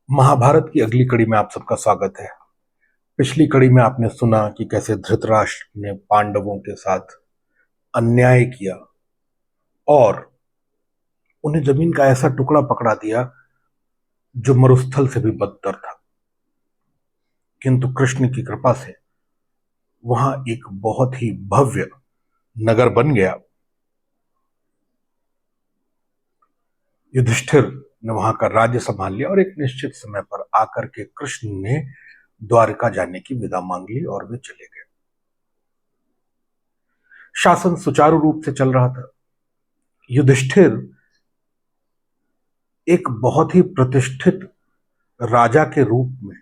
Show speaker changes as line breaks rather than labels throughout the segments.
महाभारत की अगली कड़ी में आप सबका स्वागत है। पिछली कड़ी में आपने सुना कि कैसे धृतराष्ट्र ने पांडवों के साथ अन्याय किया और उन्हें जमीन का ऐसा टुकड़ा पकड़ा दिया जो मरुस्थल से भी बदतर था। किंतु कृष्ण की कृपा से वहां एक बहुत ही भव्य नगर बन गया। युधिष्ठिर ने वहां का राज्य संभाल लिया और एक निश्चित समय पर आकर के कृष्ण ने द्वारका जाने की विदा मांग ली और वे चले गए। शासन सुचारू रूप से चल रहा था। युधिष्ठिर एक बहुत ही प्रतिष्ठित राजा के रूप में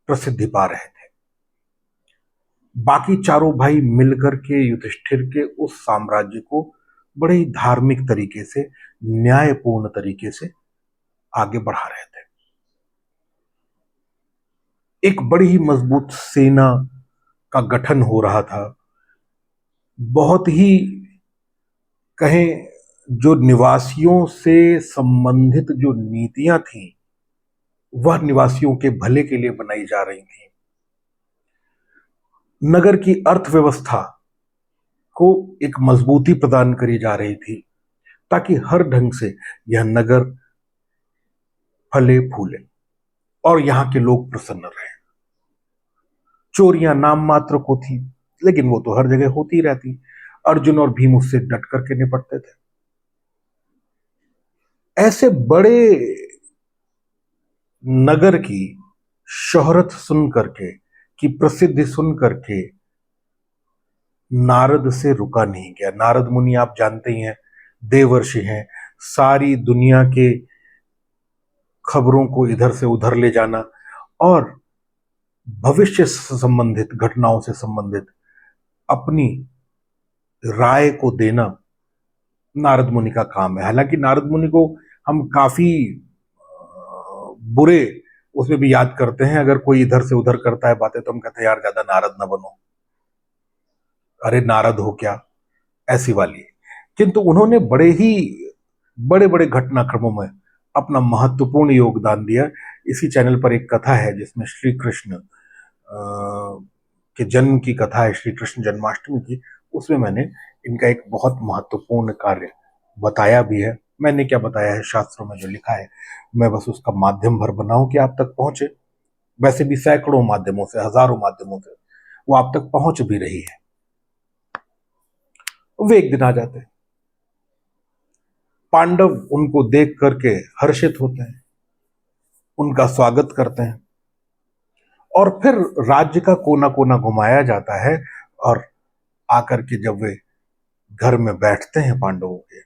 प्रसिद्धि पा रहे थे। बाकी चारों भाई मिलकर के युधिष्ठिर के उस साम्राज्य को बड़े ही धार्मिक तरीके से, न्यायपूर्ण तरीके से आगे बढ़ा रहे थे। एक बड़ी ही मजबूत सेना का गठन हो रहा था। बहुत ही कहें, जो निवासियों से संबंधित जो नीतियां थी वह निवासियों के भले के लिए बनाई जा रही थी। नगर की अर्थव्यवस्था को एक मजबूती प्रदान करी जा रही थी ताकि हर ढंग से यह नगर फले फूले और यहां के लोग प्रसन्न रहे। चोरियां नाम मात्र को थी, लेकिन वो तो हर जगह होती रहती। अर्जुन और भीम उससे डट करके निपटते थे। ऐसे बड़े नगर की शोहरत सुन करके, की प्रसिद्धि सुन करके नारद से रुका नहीं गया। नारद मुनि आप जानते ही हैं, देवर्षि हैं। सारी दुनिया के खबरों को इधर से उधर ले जाना और भविष्य से संबंधित घटनाओं से संबंधित अपनी राय को देना नारद मुनि का काम है। हालांकि नारद मुनि को हम काफी बुरे उसमें भी याद करते हैं। अगर कोई इधर से उधर करता है बातें तो हम कहते हैं यार ज्यादा नारद ना बनो, अरे नारद हो क्या, ऐसी वाली। किंतु उन्होंने बड़े बड़े घटनाक्रमों में अपना महत्वपूर्ण योगदान दिया। इसी चैनल पर एक कथा है जिसमें श्री कृष्ण के जन्म की कथा है, श्री कृष्ण जन्माष्टमी की। उसमें मैंने इनका एक बहुत महत्वपूर्ण कार्य बताया भी है। मैंने क्या बताया है, शास्त्रों में जो लिखा है मैं बस उसका माध्यम भर बनाऊं कि आप तक पहुंचे। वैसे भी सैकड़ों माध्यमों से, हजारों माध्यमों से वो आप तक पहुंच भी रही है। वे एक दिन आ जाते हैं। पांडव उनको देख करके हर्षित होते हैं, उनका स्वागत करते हैं और फिर राज्य का कोना कोना घुमाया जाता है। और आकर के जब वे घर में बैठते हैं पांडवों के,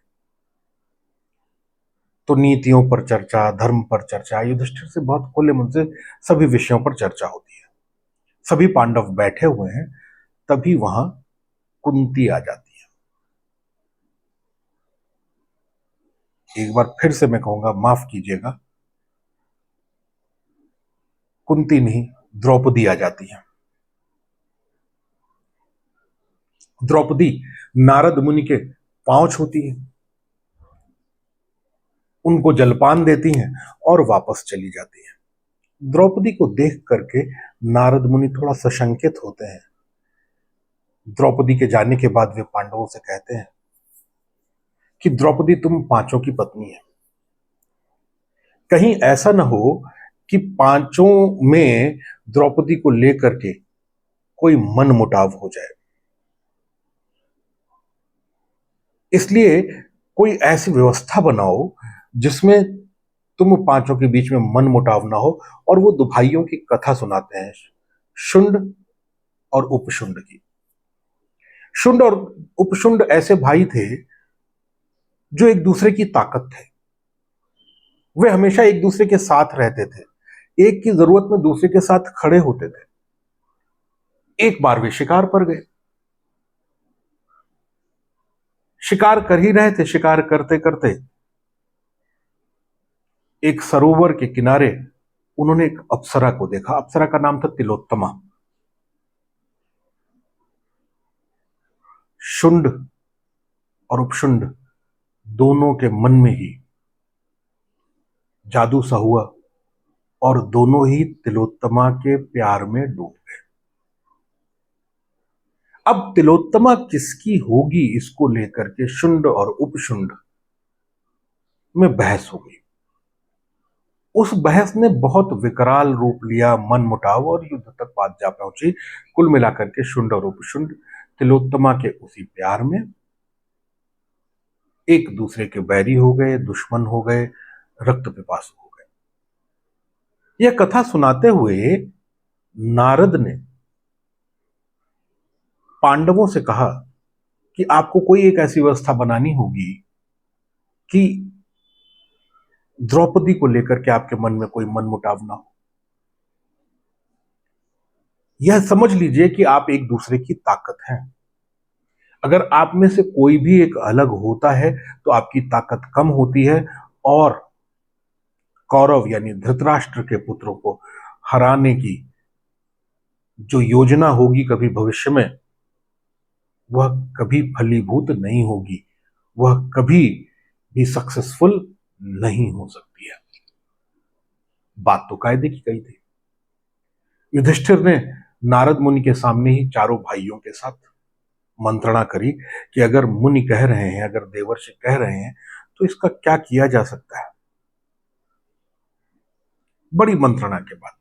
तो नीतियों पर चर्चा, धर्म पर चर्चा, युधिष्ठिर से बहुत खुले मन से सभी विषयों पर चर्चा होती है। सभी पांडव बैठे हुए हैं, तभी वहां कुंती आ जाती है। एक बार फिर से मैं कहूंगा, माफ कीजिएगा, कुंती नहीं, द्रौपदी आ जाती है। द्रौपदी नारद मुनि के पांव छूती है, उनको जलपान देती हैं और वापस चली जाती हैं। द्रौपदी को देख करके नारद मुनि थोड़ा सशंकित होते हैं। द्रौपदी के जाने के बाद वे पांडवों से कहते हैं कि द्रौपदी तुम पांचों की पत्नी है, कहीं ऐसा ना हो कि पांचों में द्रौपदी को लेकर के कोई मन मुटाव हो जाए। इसलिए कोई ऐसी व्यवस्था बनाओ जिसमें तुम पांचों के बीच में मन मुटाव ना हो। और वो दो भाइयों की कथा सुनाते हैं, शुंड और उपशुंड की। शुंड और उपशुंड ऐसे भाई थे जो एक दूसरे की ताकत थे। वे हमेशा एक दूसरे के साथ रहते थे, एक की जरूरत में दूसरे के साथ खड़े होते थे। एक बार वे शिकार पर गए, शिकार कर ही रहे थे। शिकार करते करते एक सरोवर के किनारे उन्होंने एक अप्सरा को देखा। अप्सरा का नाम था तिलोत्तमा। शुंड और उपशुंड दोनों के मन में ही जादू सा हुआ और दोनों ही तिलोत्तमा के प्यार में डूब गए। अब तिलोत्तमा किसकी होगी, इसको लेकर के शुंड और उपशुंड में बहस हो गई। उस बहस ने बहुत विकराल रूप लिया, मनमुटाव और युद्ध तक बात जा पहुंची। कुल मिलाकर के शुंड और उपशुंड तिलोत्तमा के उसी प्यार में एक दूसरे के बैरी हो गए, दुश्मन हो गए, रक्त पिपासु हो गए। यह कथा सुनाते हुए नारद ने पांडवों से कहा कि आपको कोई एक ऐसी व्यवस्था बनानी होगी कि द्रौपदी को लेकर के आपके मन में कोई मनमुटाव ना हो। यह समझ लीजिए कि आप एक दूसरे की ताकत हैं। अगर आप में से कोई भी एक अलग होता है तो आपकी ताकत कम होती है और कौरव यानी धृतराष्ट्र के पुत्रों को हराने की जो योजना होगी कभी भविष्य में, वह कभी फलीभूत नहीं होगी, वह कभी भी सक्सेसफुल नहीं हो सकती है। बात तो कायदे की कही थी। युधिष्ठिर ने नारद मुनि के सामने ही चारों भाइयों के साथ मंत्रणा करी कि अगर मुनि कह रहे हैं, अगर देवर्षि कह रहे हैं, तो इसका क्या किया जा सकता है। बड़ी मंत्रणा के बाद,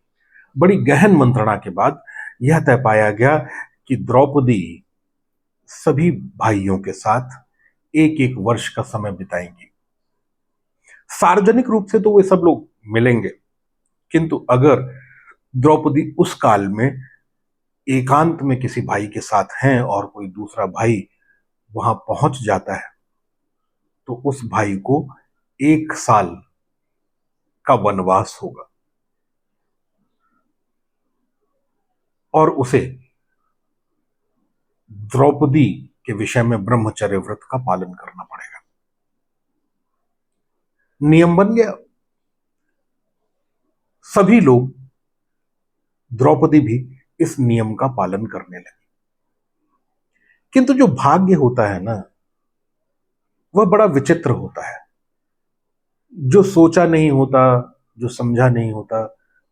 बड़ी गहन मंत्रणा के बाद यह तय पाया गया कि द्रौपदी सभी भाइयों के साथ एक एक वर्ष का समय बिताएंगी। सार्वजनिक रूप से तो वे सब लोग मिलेंगे, किंतु अगर द्रौपदी उस काल में एकांत में किसी भाई के साथ हैं और कोई दूसरा भाई वहां पहुंच जाता है, तो उस भाई को 1 साल का वनवास होगा और उसे द्रौपदी के विषय में ब्रह्मचर्य व्रत का पालन करना पड़ेगा। नियम बन गया। सभी लोग, द्रौपदी भी इस नियम का पालन करने लगे। किंतु जो भाग्य होता है ना, वह बड़ा विचित्र होता है। जो सोचा नहीं होता, जो समझा नहीं होता,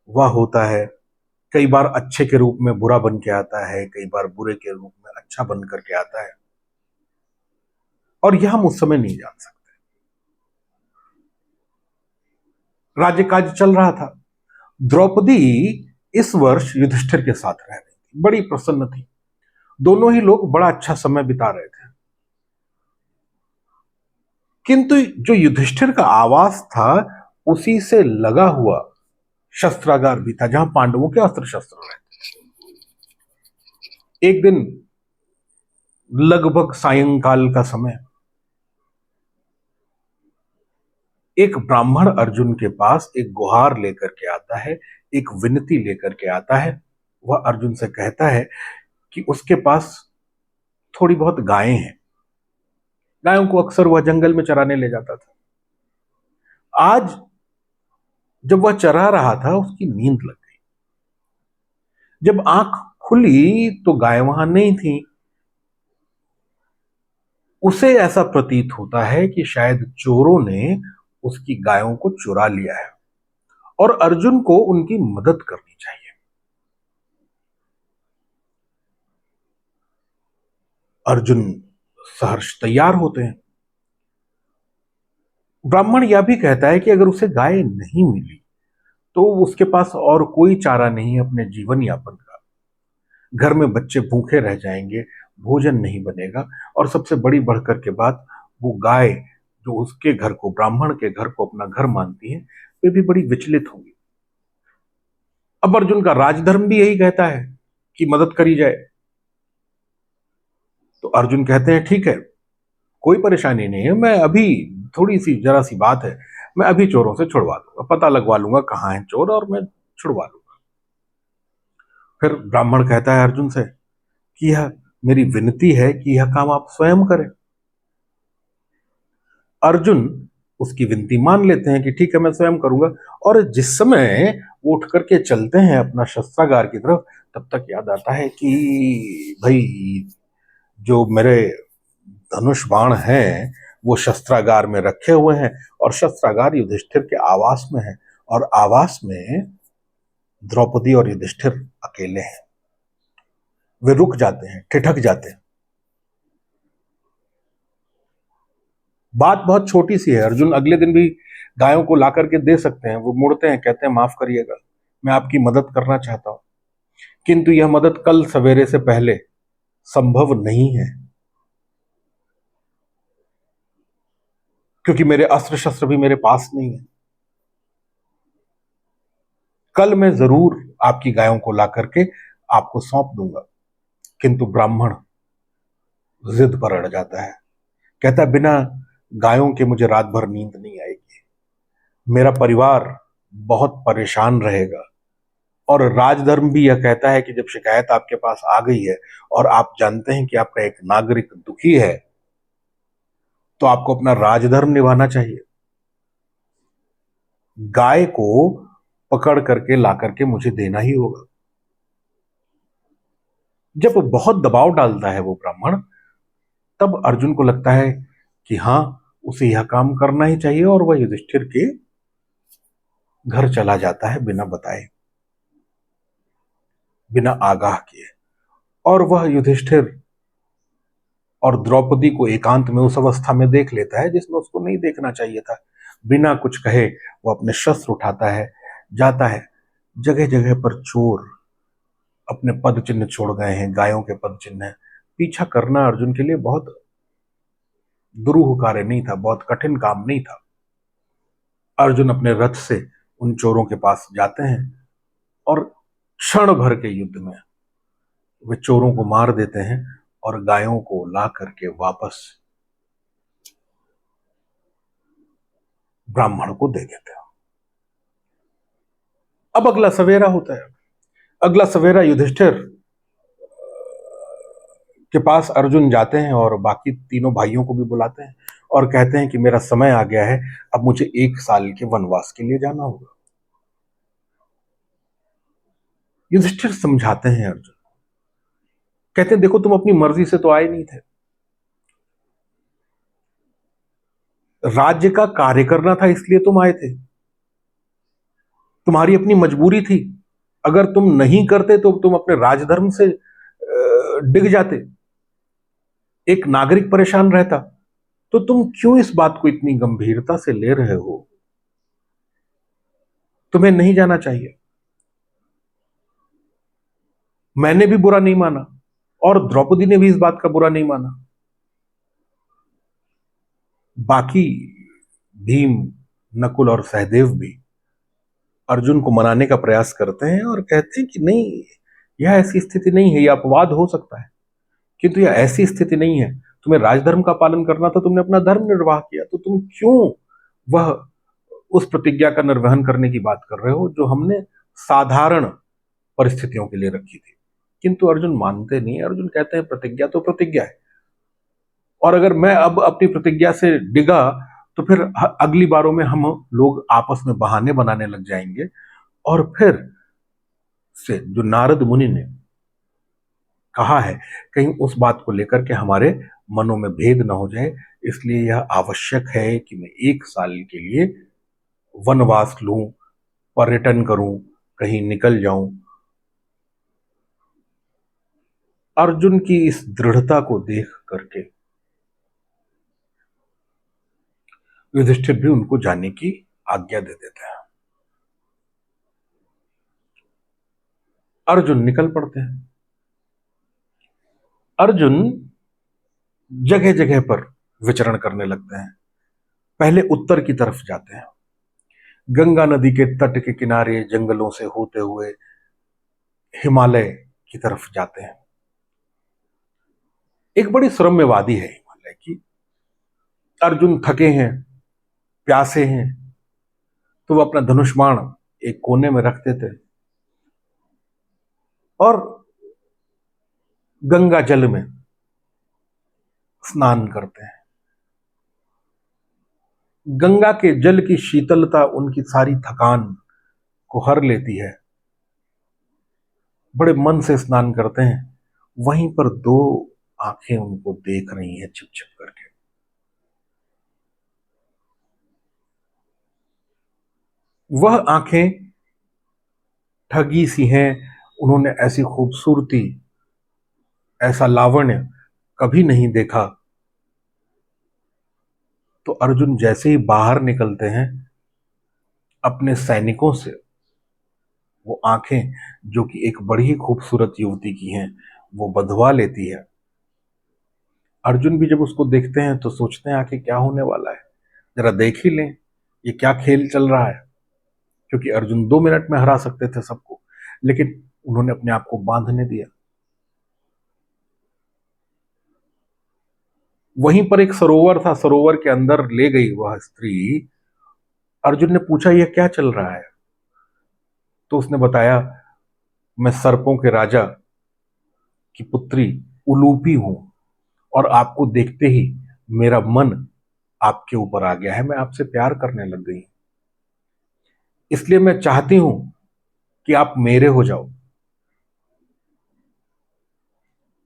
वह होता है। कई बार अच्छे के रूप में बुरा बन के आता है, कई बार बुरे के रूप में अच्छा बन करके आता है, और यह हम उस समय नहीं जान सकते। राज्य काज चल रहा था। द्रौपदी इस वर्ष युधिष्ठिर के साथ रह रही थी, बड़ी प्रसन्न थी। दोनों ही लोग बड़ा अच्छा समय बिता रहे थे। किंतु जो युधिष्ठिर का आवास था, उसी से लगा हुआ शस्त्रागार भी था, जहां पांडवों के अस्त्र शस्त्र रहते। एक दिन लगभग सायंकाल का समय, एक ब्राह्मण अर्जुन के पास एक गुहार लेकर के आता है, एक विनती लेकर के आता है। वह अर्जुन से कहता है कि उसके पास थोड़ी बहुत गायें हैं। गायों को अक्सर वह जंगल में चराने ले जाता था। आज जब वह चरा रहा था, उसकी नींद लग गई। जब आंख खुली तो गाय वहां नहीं थी। उसे ऐसा प्रतीत होता है कि शायद चोरों ने उसकी गायों को चुरा लिया है और अर्जुन को उनकी मदद करनी चाहिए। अर्जुन सहर्ष तैयार होते हैं। ब्राह्मण यह भी कहता है कि अगर उसे गाय नहीं मिली तो उसके पास और कोई चारा नहीं है अपने जीवन यापन का। घर में बच्चे भूखे रह जाएंगे, भोजन नहीं बनेगा, और सबसे बड़ी बढ़कर के बात, वो गाय जो उसके घर को, ब्राह्मण के घर को अपना घर मानती है, वे भी बड़ी विचलित होंगी। अब अर्जुन का राजधर्म भी यही कहता है कि मदद करी जाए। तो अर्जुन कहते हैं ठीक है, कोई परेशानी नहीं है, मैं अभी, थोड़ी सी जरा सी बात है, मैं अभी चोरों से छुड़वा दूंगा, पता लगवा लूंगा कहाँ है चोर और मैं छुड़वा लूंगा। फिर ब्राह्मण कहता है अर्जुन से कि यह मेरी विनती है कि यह काम आप स्वयं करें। अर्जुन उसकी विनती मान लेते हैं कि ठीक है, मैं स्वयं करूंगा। और जिस समय वो उठ करके चलते हैं अपना शस्त्रागार की तरफ, तब तक याद आता है कि भाई, जो मेरे धनुष बाण हैं वो शस्त्रागार में रखे हुए हैं और शस्त्रागार युधिष्ठिर के आवास में है, और आवास में द्रौपदी और युधिष्ठिर अकेले हैं। वे रुक जाते हैं, ठिठक जाते हैं। बात बहुत छोटी सी है, अर्जुन अगले दिन भी गायों को ला करके दे सकते हैं। वो मुड़ते हैं, कहते हैं माफ करिएगा, मैं आपकी मदद करना चाहता हूं, किंतु यह मदद कल सवेरे से पहले संभव नहीं है, क्योंकि मेरे अस्त्र शस्त्र भी मेरे पास नहीं है। कल मैं जरूर आपकी गायों को ला करके आपको सौंप दूंगा। किंतु ब्राह्मण जिद पर अड़ जाता है, कहता है बिना गायों के मुझे रात भर नींद नहीं आएगी, मेरा परिवार बहुत परेशान रहेगा। और राजधर्म भी यह कहता है कि जब शिकायत आपके पास आ गई है और आप जानते हैं कि आपका एक नागरिक दुखी है, तो आपको अपना राजधर्म निभाना चाहिए। गाय को पकड़ करके ला करके मुझे देना ही होगा। जब बहुत दबाव डालता है वो ब्राह्मण, तब अर्जुन को लगता है कि हां, उसे यह काम करना ही चाहिए, और वह युधिष्ठिर के घर चला जाता है बिना बताए, बिना आगाह किए। और वह युधिष्ठिर और द्रौपदी को एकांत में उस अवस्था में देख लेता है जिसमें उसको नहीं देखना चाहिए था। बिना कुछ कहे वो अपने शस्त्र उठाता है, जाता है। जगह जगह पर चोर अपने पद चिन्ह छोड़ गए हैं, गायों के पद चिन्ह हैं। पीछा करना अर्जुन के लिए बहुत दुरूह कार्य नहीं था, बहुत कठिन काम नहीं था। अर्जुन अपने रथ से उन चोरों के पास जाते हैं और क्षण भर के युद्ध में वे चोरों को मार देते हैं और गायों को ला करके वापस ब्राह्मण को दे देते हैं। अब अगला सवेरा होता है। अगला सवेरा युधिष्ठिर के पास अर्जुन जाते हैं और बाकी तीनों भाइयों को भी बुलाते हैं और कहते हैं कि मेरा समय आ गया है, अब मुझे 1 साल के वनवास के लिए जाना होगा। युधिष्ठिर समझाते हैं अर्जुन, कहते हैं देखो तुम अपनी मर्जी से तो आए नहीं थे, राज्य का कार्य करना था इसलिए तुम आए थे, तुम्हारी अपनी मजबूरी थी। अगर तुम नहीं करते तो तुम अपने राजधर्म से डिग जाते, एक नागरिक परेशान रहता। तो तुम क्यों इस बात को इतनी गंभीरता से ले रहे हो? तुम्हें नहीं जाना चाहिए। मैंने भी बुरा नहीं माना और द्रौपदी ने भी इस बात का बुरा नहीं माना। बाकी भीम, नकुल और सहदेव भी अर्जुन को मनाने का प्रयास करते हैं और कहते हैं कि नहीं, यह ऐसी स्थिति नहीं है, यह अपवाद हो सकता है, किंतु यह ऐसी स्थिति नहीं है। तुम्हें राजधर्म का पालन करना था, तुमने अपना धर्म निर्वाह किया, तो तुम क्यों वह उस प्रतिज्ञा का निर्वहन करने की बात कर रहे हो जो हमने साधारण परिस्थितियों के लिए रखी थी? किंतु अर्जुन मानते नहीं। अर्जुन कहते हैं प्रतिज्ञा तो प्रतिज्ञा है, और अगर मैं अब अपनी प्रतिज्ञा से डिगा तो फिर अगली बारों में हम लोग आपस में बहाने बनाने लग जाएंगे, और फिर से जो नारद मुनि ने कहा है, कहीं उस बात को लेकर के हमारे मनों में भेद ना हो जाए। इसलिए यह आवश्यक है कि मैं 1 साल के लिए वनवास लूं, पर्यटन करूं, कहीं निकल जाऊं। अर्जुन की इस दृढ़ता को देख करके युधिष्ठिर भी उनको जाने की आज्ञा दे देते हैं। अर्जुन निकल पड़ते हैं। अर्जुन जगह जगह पर विचरण करने लगते हैं। पहले उत्तर की तरफ जाते हैं, गंगा नदी के तट के किनारे जंगलों से होते हुए हिमालय की तरफ जाते हैं। एक बड़ी सुरम्य वादी है हिमालय की। अर्जुन थके हैं, प्यासे हैं, तो वो अपना धनुष बाण एक कोने में रख देते हैं और गंगा जल में स्नान करते हैं। गंगा के जल की शीतलता उनकी सारी थकान को हर लेती है। बड़े मन से स्नान करते हैं। वहीं पर दो आंखें उनको देख रही हैं छिप छिप करके। वह आंखें ठगी सी हैं, उन्होंने ऐसी खूबसूरती, ऐसा लावण्य कभी नहीं देखा। तो अर्जुन जैसे ही बाहर निकलते हैं अपने सैनिकों से, वो आंखें जो कि एक बड़ी ही खूबसूरत युवती की हैं वो बंधवा लेती है। अर्जुन भी जब उसको देखते हैं तो सोचते हैं आखिर क्या होने वाला है, जरा देख ही लें ये क्या खेल चल रहा है। क्योंकि अर्जुन 2 मिनट में हरा सकते थे सबको, लेकिन उन्होंने अपने आप को बांधने दिया। वहीं पर एक सरोवर था, सरोवर के अंदर ले गई वह स्त्री। अर्जुन ने पूछा यह क्या चल रहा है, तो उसने बताया मैं सर्पों के राजा की पुत्री उलूपी हूं, और आपको देखते ही मेरा मन आपके ऊपर आ गया है, मैं आपसे प्यार करने लग गई, इसलिए मैं चाहती हूं कि आप मेरे हो जाओ।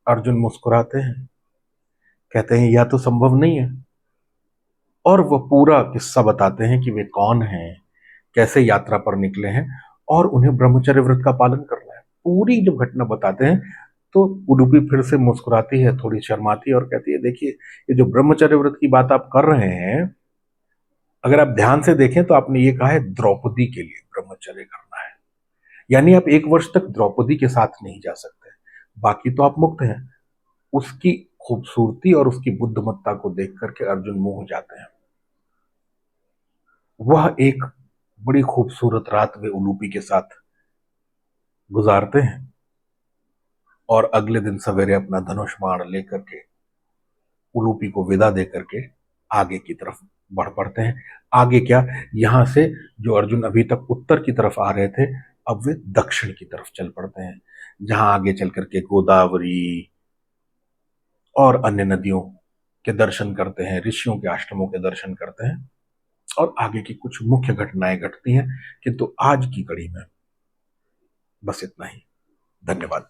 अर्जुन मुस्कुराते हैं, कहते हैं यह तो संभव नहीं है, और वह पूरा किस्सा बताते हैं कि वे कौन हैं, कैसे यात्रा पर निकले हैं, और उन्हें ब्रह्मचर्य व्रत का पालन करना है। पूरी जब घटना बताते हैं तो उडुपी फिर से मुस्कुराती है, थोड़ी शर्माती है और कहती है देखिए ये जो ब्रह्मचर्य व्रत की बात आप कर रहे हैं, अगर आप ध्यान से देखें तो आपने ये कहा है द्रौपदी के लिए ब्रह्मचर्य करना है, यानी आप 1 वर्ष तक द्रौपदी के साथ नहीं जा सकते, बाकी तो आप मुक्त हैं। उसकी खूबसूरती और उसकी बुद्धिमत्ता को देख करके अर्जुन मोह हो जाते हैं। वह एक बड़ी खूबसूरत रात वे उलूपी के साथ गुजारते हैं, और अगले दिन सवेरे अपना धनुष बाण लेकर के उलूपी को विदा दे करके आगे की तरफ बढ़ पड़ते हैं। आगे क्या, यहां से जो अर्जुन अभी तक उत्तर की तरफ आ रहे थे, अब वे दक्षिण की तरफ चल पड़ते हैं, जहां आगे चल करके गोदावरी और अन्य नदियों के दर्शन करते हैं, ऋषियों के आश्रमों के दर्शन करते हैं, और आगे की कुछ मुख्य घटनाएं घटती हैं। किंतु आज की कड़ी में बस इतना ही। धन्यवाद।